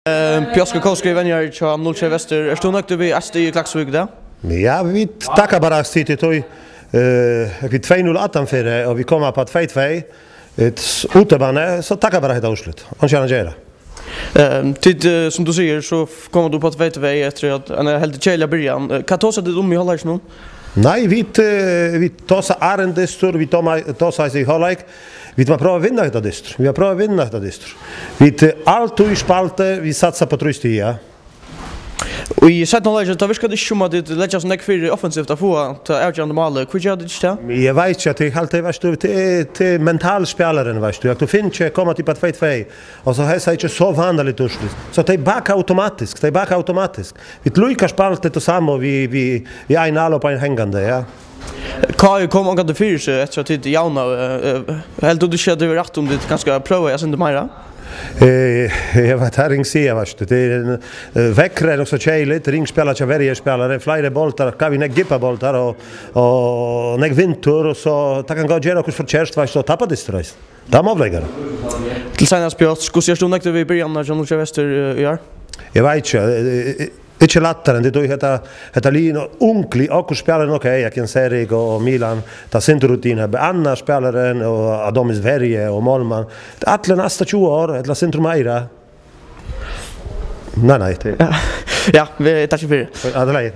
Pjotr Krakowski vänjer till 0 Vestur. Är du nöjd med att i Krakowski där? Ja, vi tackar bara sitt i vi 2-0 attanför och vi kommer på 2-2. Utebane så tackar bara det slut. Han känner göra. Tid som du säger så kommer du på 2-2 efter att han är helt chela början. Kan ta sig det i halvlek nu? Nej, vi tar så Vestur, vi tar så i halvlek. Vi har prövat vinna det distr. Vi har prövat vinna det distr. Vi allt i spalte, vi satsar på tröstia. Och i sätt halvlek då viskade det som att det lägger sig för offensivt att få ta avgörande mål. Hur gör det inte? Jag vet att det alltid var till mentalspelaren var du. Du finns inte komma till på 2-2 och så här så inte så vanligt urslut. Så det är bak automatiskt. Vi lukar spaltet och samma vi en alla på en hängande, ja. Kai kom och hade fyra sig efter att det jauna helt och du körde över rätt om det ganska prova jag sen det mera. Jag vet här ring se vart det är väckre också chailet ringspelare till varje spelare flera bollar kan vi nägga gippa bollar och nägga Vestur och så ta kan gå göra något för chest vad så tappa det stress. Där måste lägga. Till senast Pjotr, hur ser du nöjd vi början när John Vestur gör? Jag vet inte lattaren det då heter Lino onkli och spelaren okej jag kan säga och Milan ta sin rutin annars spelaren och Adam i Sverige och målman alla nästa 20 år eller centrum Maira. Nej. Ja, vi tackar för det. Adelaide.